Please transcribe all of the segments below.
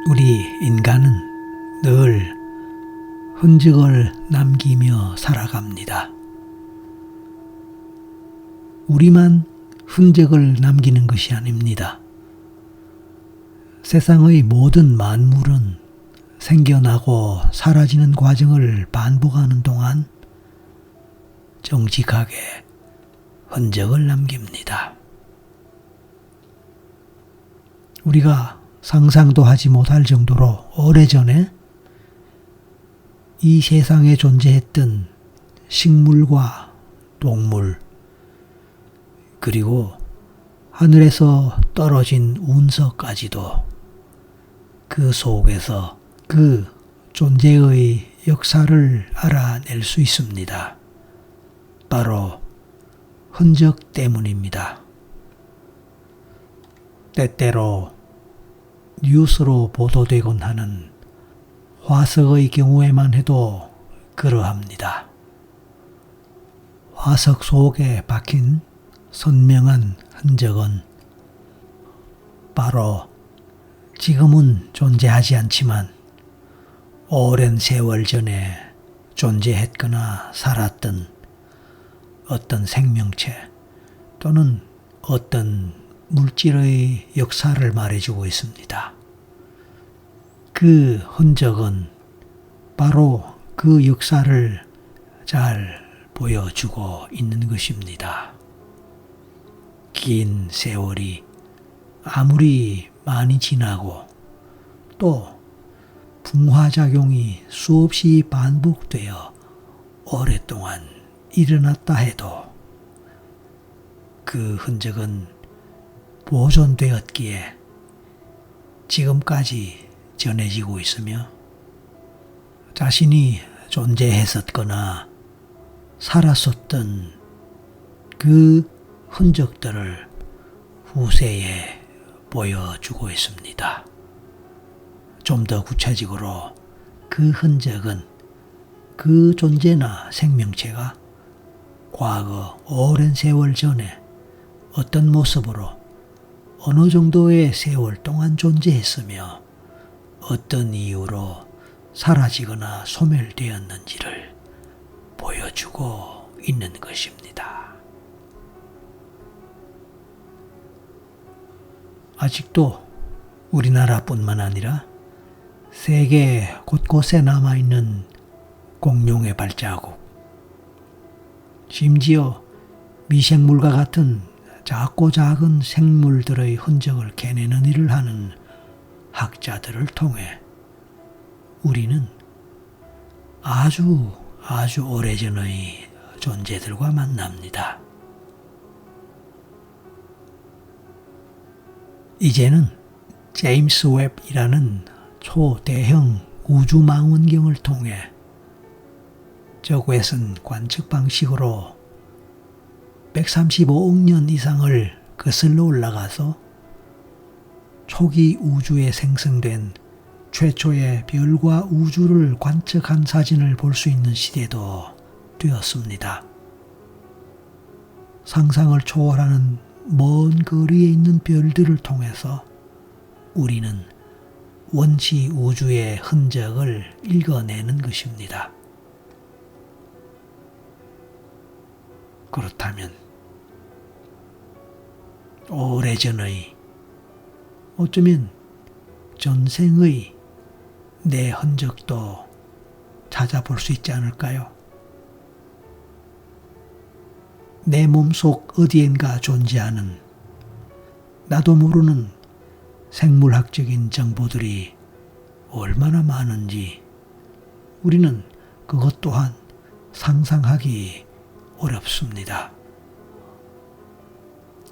우리 인간은 늘 흔적을 남기며 살아갑니다. 우리만 흔적을 남기는 것이 아닙니다. 세상의 모든 만물은 생겨나고 사라지는 과정을 반복하는 동안 정직하게 흔적을 남깁니다. 우리가 상상도 하지 못할 정도로 오래전에 이 세상에 존재했던 식물과 동물, 그리고 하늘에서 떨어진 운석까지도 그 속에서 그 존재의 역사를 알아낼 수 있습니다. 바로 흔적 때문입니다. 때때로 뉴스로 보도되곤 하는 화석의 경우에만 해도 그러합니다. 화석 속에 박힌 선명한 흔적은 바로 지금은 존재하지 않지만 오랜 세월 전에 존재했거나 살았던 어떤 생명체 또는 어떤 물질의 역사를 말해주고 있습니다. 그 흔적은 바로 그 역사를 잘 보여주고 있는 것입니다. 긴 세월이 아무리 많이 지나고 또 풍화작용이 수없이 반복되어 오랫동안 일어났다 해도 그 흔적은 보존되었기에 지금까지 전해지고 있으며 자신이 존재했었거나 살았었던 그 흔적들을 후세에 보여주고 있습니다. 좀 더 구체적으로 그 흔적은 그 존재나 생명체가 과거 오랜 세월 전에 어떤 모습으로 어느 정도의 세월 동안 존재했으며 어떤 이유로 사라지거나 소멸되었는지를 보여주고 있는 것입니다. 아직도 우리나라뿐만 아니라 세계 곳곳에 남아있는 공룡의 발자국, 심지어 미생물과 같은 작고 작은 생물들의 흔적을 캐내는 일을 하는 학자들을 통해 우리는 아주 오래전의 존재들과 만납니다. 이제는 제임스 웹이라는 초대형 우주망원경을 통해 적외선 관측 방식으로 135억 년 이상을 거슬러 올라가서 초기 우주에 생성된 최초의 별과 우주를 관측한 사진을 볼 수 있는 시대도 되었습니다. 상상을 초월하는 먼 거리에 있는 별들을 통해서 우리는 원시 우주의 흔적을 읽어내는 것입니다. 그렇다면 오래전의, 어쩌면 전생의 내 흔적도 찾아볼 수 있지 않을까요? 내 몸속 어디엔가 존재하는 나도 모르는 생물학적인 정보들이 얼마나 많은지 우리는 그것 또한 상상하기 어렵습니다.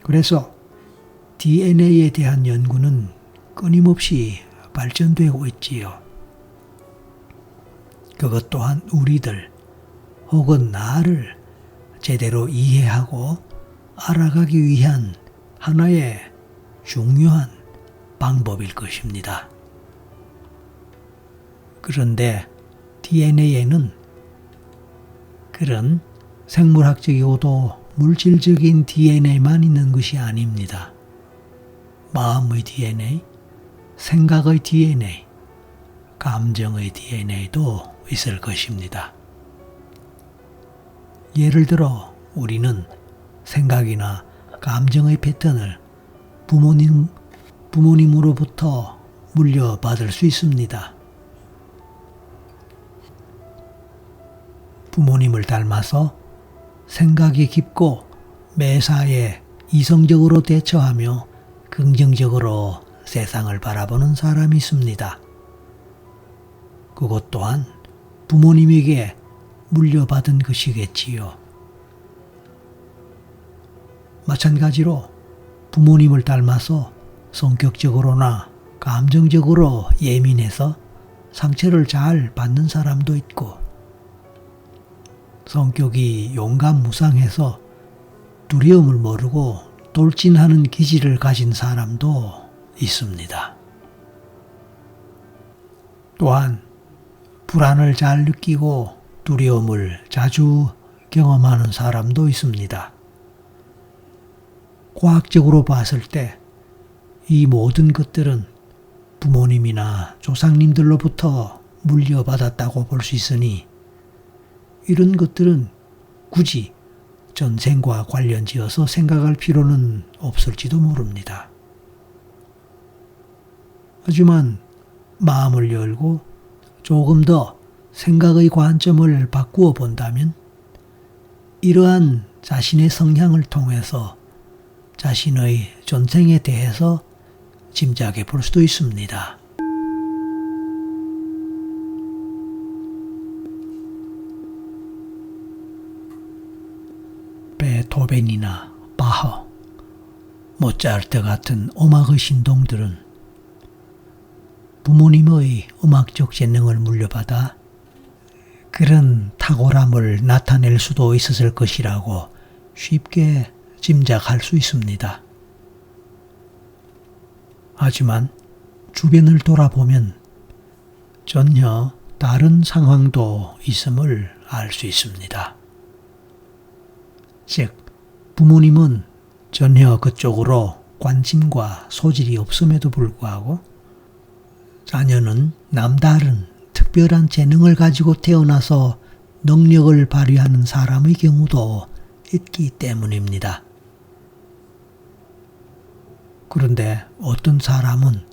그래서 DNA에 대한 연구는 끊임없이 발전되고 있지요. 그것 또한 우리들 혹은 나를 제대로 이해하고 알아가기 위한 하나의 중요한 방법일 것입니다. 그런데 DNA에는 그런 생물학적이고도 물질적인 DNA만 있는 것이 아닙니다. 마음의 DNA, 생각의 DNA, 감정의 DNA도 있을 것입니다. 예를 들어 우리는 생각이나 감정의 패턴을 부모님으로부터 물려받을 수 있습니다. 부모님을 닮아서 생각이 깊고 매사에 이성적으로 대처하며 긍정적으로 세상을 바라보는 사람이 있습니다. 그것 또한 부모님에게 물려받은 것이겠지요. 마찬가지로 부모님을 닮아서 성격적으로나 감정적으로 예민해서 상처를 잘 받는 사람도 있고, 성격이 용감무상해서 두려움을 모르고 돌진하는 기질을 가진 사람도 있습니다. 또한 불안을 잘 느끼고 두려움을 자주 경험하는 사람도 있습니다. 과학적으로 봤을 때 이 모든 것들은 부모님이나 조상님들로부터 물려받았다고 볼 수 있으니, 이런 것들은 굳이 전생과 관련지어서 생각할 필요는 없을지도 모릅니다. 하지만 마음을 열고 조금 더 생각의 관점을 바꾸어 본다면 이러한 자신의 성향을 통해서 자신의 전생에 대해서 짐작해 볼 수도 있습니다. 베토벤이나 바흐, 모차르트 같은 음악의 신동들은 부모님의 음악적 재능을 물려받아 그런 탁월함을 나타낼 수도 있었을 것이라고 쉽게 짐작할 수 있습니다. 하지만 주변을 돌아보면 전혀 다른 상황도 있음을 알 수 있습니다. 즉, 부모님은 전혀 그쪽으로 관심과 소질이 없음에도 불구하고 자녀는 남다른 특별한 재능을 가지고 태어나서 능력을 발휘하는 사람의 경우도 있기 때문입니다. 그런데 어떤 사람은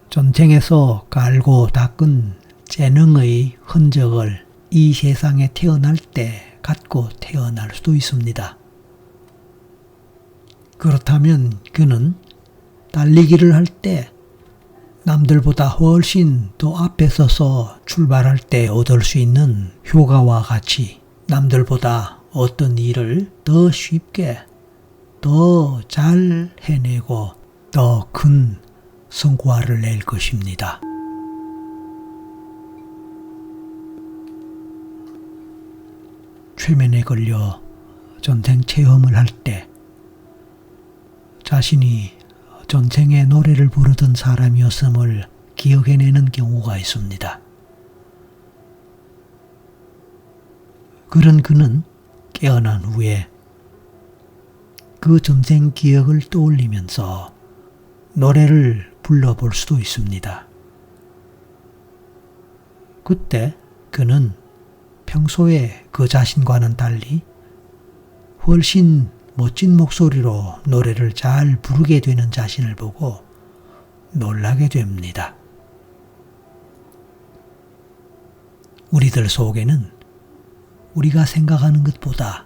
전생에서 갈고 닦은 재능의 흔적을 이 세상에 태어날 때 갖고 태어날 수도 있습니다. 그렇다면 그는 달리기를 할 때 남들보다 훨씬 더 앞에 서서 출발할 때 얻을 수 있는 효과와 같이 남들보다 어떤 일을 더 쉽게, 더 잘 해내고 더 큰 성과를 낼 것입니다. 최면에 걸려 전생 체험을 할 때 자신이 전생에 노래를 부르던 사람이었음을 기억해내는 경우가 있습니다. 그런 그는 깨어난 후에 그 전생 기억을 떠올리면서 노래를 불러볼 수도 있습니다. 그때 그는 평소에 그 자신과는 달리 훨씬 멋진 목소리로 노래를 잘 부르게 되는 자신을 보고 놀라게 됩니다. 우리들 속에는 우리가 생각하는 것보다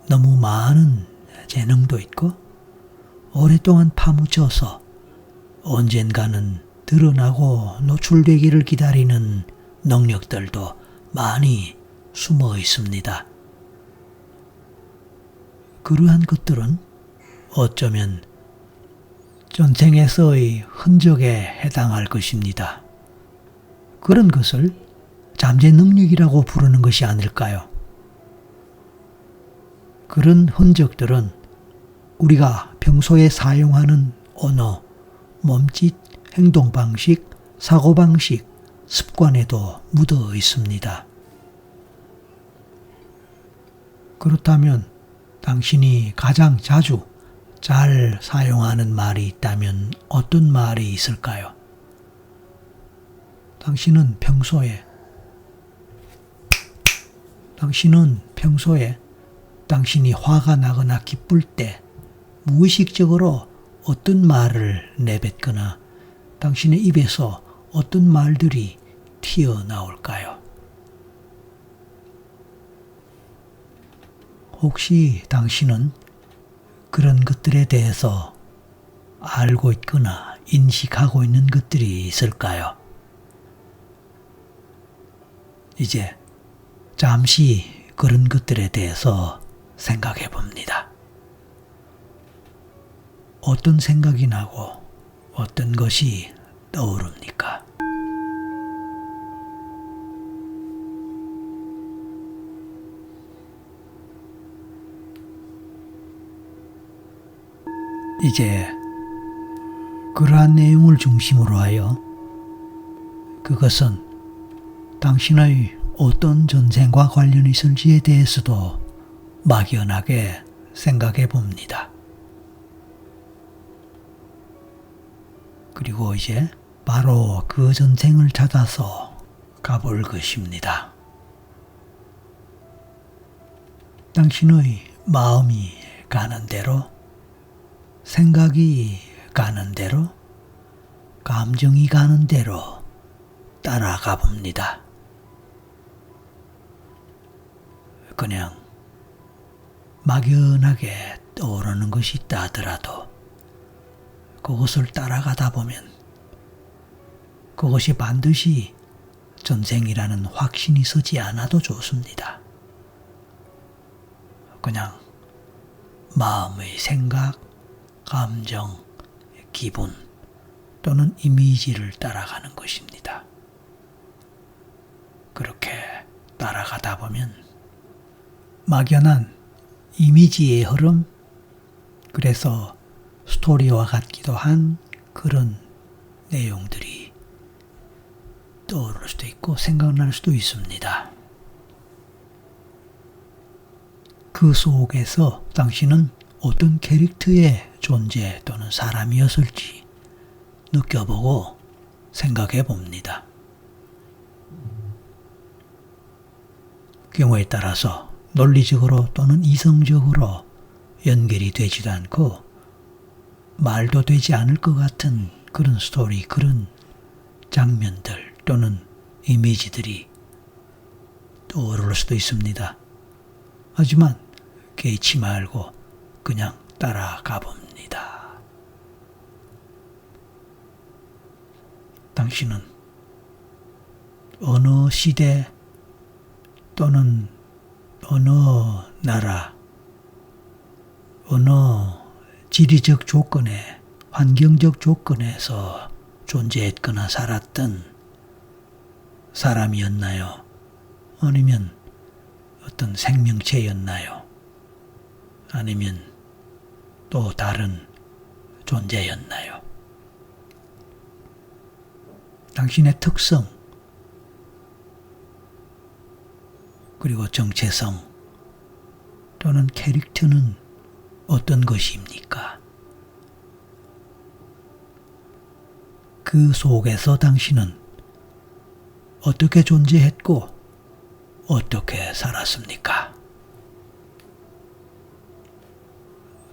너무 많은 재능도 있고 오랫동안 파묻혀서 언젠가는 드러나고 노출되기를 기다리는 능력들도 많이 숨어 있습니다. 그러한 것들은 어쩌면 전생에서의 흔적에 해당할 것입니다. 그런 것을 잠재 능력이라고 부르는 것이 아닐까요? 그런 흔적들은 우리가 평소에 사용하는 언어, 몸짓, 행동 방식, 사고 방식, 습관에도 묻어 있습니다. 그렇다면 당신이 가장 자주 잘 사용하는 말이 있다면 어떤 말이 있을까요? 당신은 평소에 당신이 화가 나거나 기쁠 때 무의식적으로 어떤 말을 내뱉거나 당신의 입에서 어떤 말들이 튀어나올까요? 혹시 당신은 그런 것들에 대해서 알고 있거나 인식하고 있는 것들이 있을까요? 이제 잠시 그런 것들에 대해서 생각해 봅니다. 어떤 생각이 나고 어떤 것이 떠오릅니까? 이제 그러한 내용을 중심으로 하여 그것은 당신의 어떤 전생과 관련이 있을지에 대해서도 막연하게 생각해 봅니다. 그리고 이제 바로 그 전생을 찾아서 가볼 것입니다. 당신의 마음이 가는 대로, 생각이 가는 대로, 감정이 가는 대로 따라가 봅니다. 그냥 막연하게 떠오르는 것이 있다 하더라도 그것을 따라가다 보면 그것이 반드시 전생이라는 확신이 서지 않아도 좋습니다. 그냥 마음의 생각, 감정, 기분 또는 이미지를 따라가는 것입니다. 그렇게 따라가다 보면 막연한 이미지의 흐름, 그래서 스토리와 같기도 한 그런 내용들이 떠오를 수도 있고 생각날 수도 있습니다. 그 속에서 당신은 어떤 캐릭터의 존재 또는 사람이었을지 느껴보고 생각해 봅니다. 경우에 따라서 논리적으로 또는 이성적으로 연결이 되지도 않고 말도 되지 않을 것 같은 그런 스토리, 그런 장면들 또는 이미지들이 떠오를 수도 있습니다. 하지만 개의치 말고 그냥 따라가 봅니다. 당신은 어느 시대 또는 어느 나라, 어느 지리적 조건에, 환경적 조건에서 존재했거나 살았던 사람이었나요? 아니면 어떤 생명체였나요? 아니면 또 다른 존재였나요? 당신의 특성, 그리고 정체성 또는 캐릭터는 어떤 것입니까? 그 속에서 당신은 어떻게 존재했고 어떻게 살았습니까?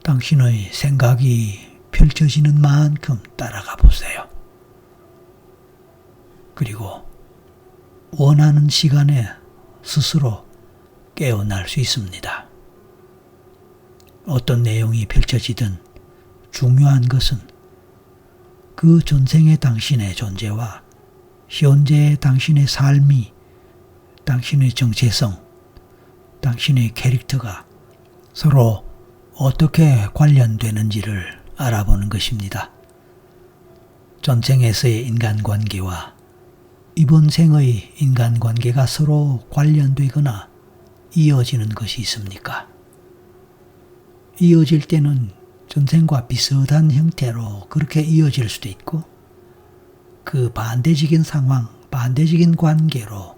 당신의 생각이 펼쳐지는 만큼 따라가 보세요. 그리고 원하는 시간에 스스로 깨어날 수 있습니다. 어떤 내용이 펼쳐지든 중요한 것은 그 전생의 당신의 존재와 현재의 당신의 삶이, 당신의 정체성, 당신의 캐릭터가 서로 어떻게 관련되는지를 알아보는 것입니다. 전생에서의 인간관계와 이번 생의 인간관계가 서로 관련되거나 이어지는 것이 있습니까? 이어질 때는 전생과 비슷한 형태로 그렇게 이어질 수도 있고 그 반대적인 상황, 반대적인 관계로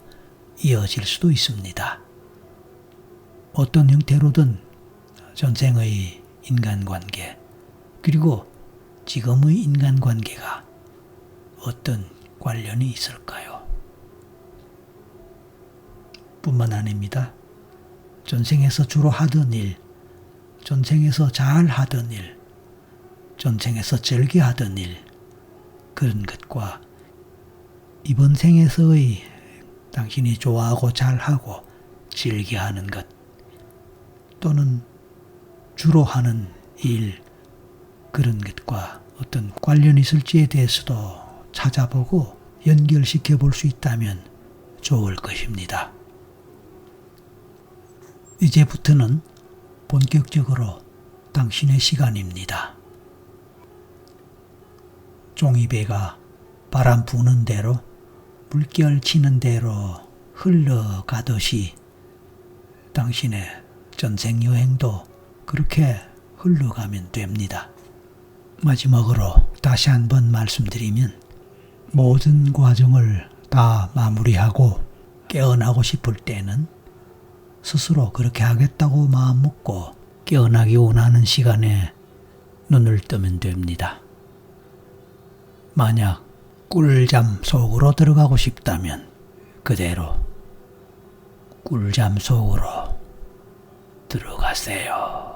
이어질 수도 있습니다. 어떤 형태로든 전생의 인간관계, 그리고 지금의 인간관계가 어떤 관련이 있을까요? 뿐만 아닙니다. 전생에서 주로 하던 일, 전생에서 잘 하던 일, 전생에서 즐겨하던 일, 그런 것과 이번 생에서의 당신이 좋아하고 잘하고 즐겨하는 것, 또는 주로 하는 일, 그런 것과 어떤 관련이 있을지에 대해서도 찾아보고 연결시켜 볼 수 있다면 좋을 것입니다. 이제부터는 본격적으로 당신의 시간입니다. 종이배가 바람 부는 대로, 물결 치는 대로 흘러가듯이 당신의 전생 여행도 그렇게 흘러가면 됩니다. 마지막으로 다시 한번 말씀드리면, 모든 과정을 다 마무리하고 깨어나고 싶을 때는 스스로 그렇게 하겠다고 마음먹고 깨어나기 원하는 시간에 눈을 뜨면 됩니다. 만약 꿀잠 속으로 들어가고 싶다면 그대로 꿀잠 속으로 들어가세요.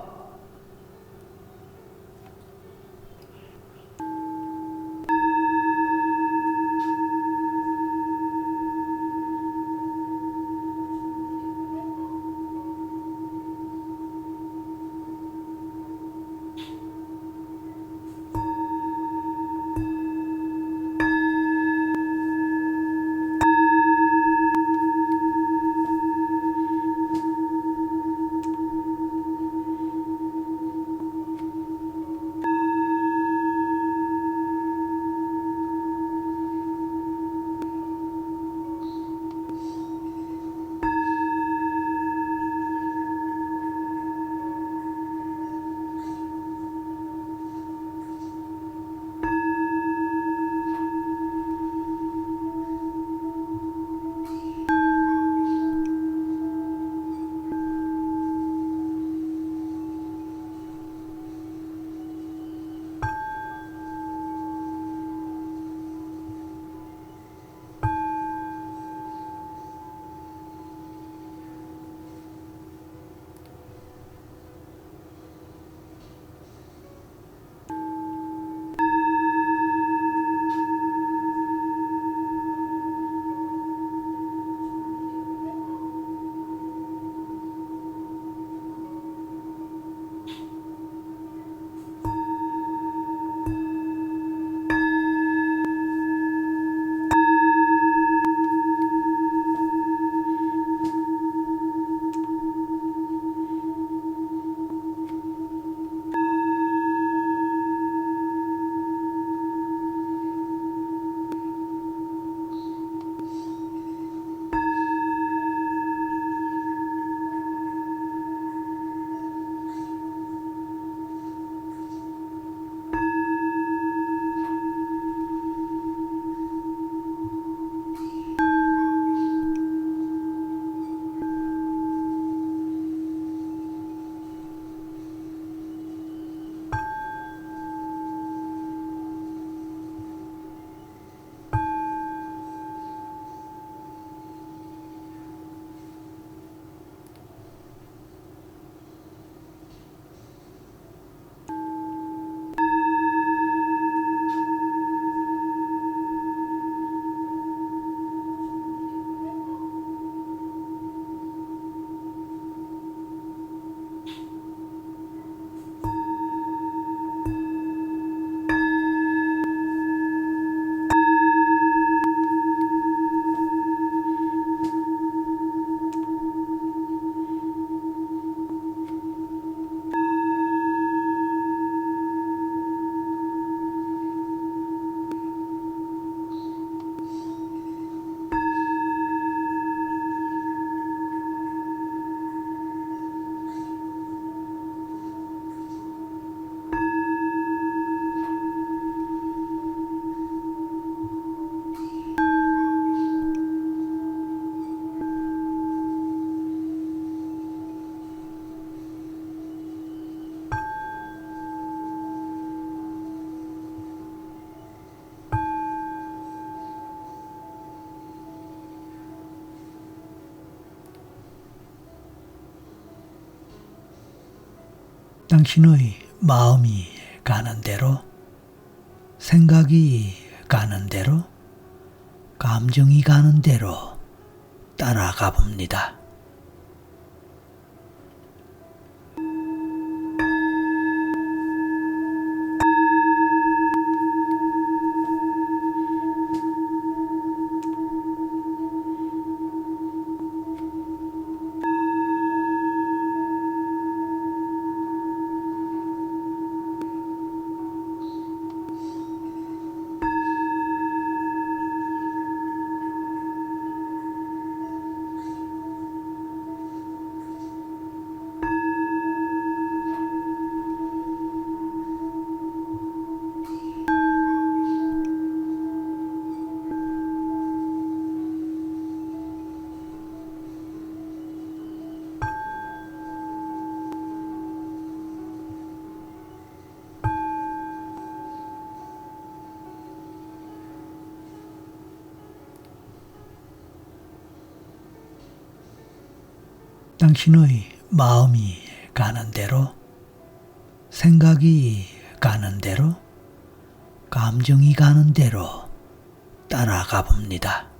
당신의 마음이 가는 대로, 생각이 가는 대로, 감정이 가는 대로 따라가 봅니다. 당신의 마음이 가는 대로, 생각이 가는 대로, 감정이 가는 대로 따라가 봅니다.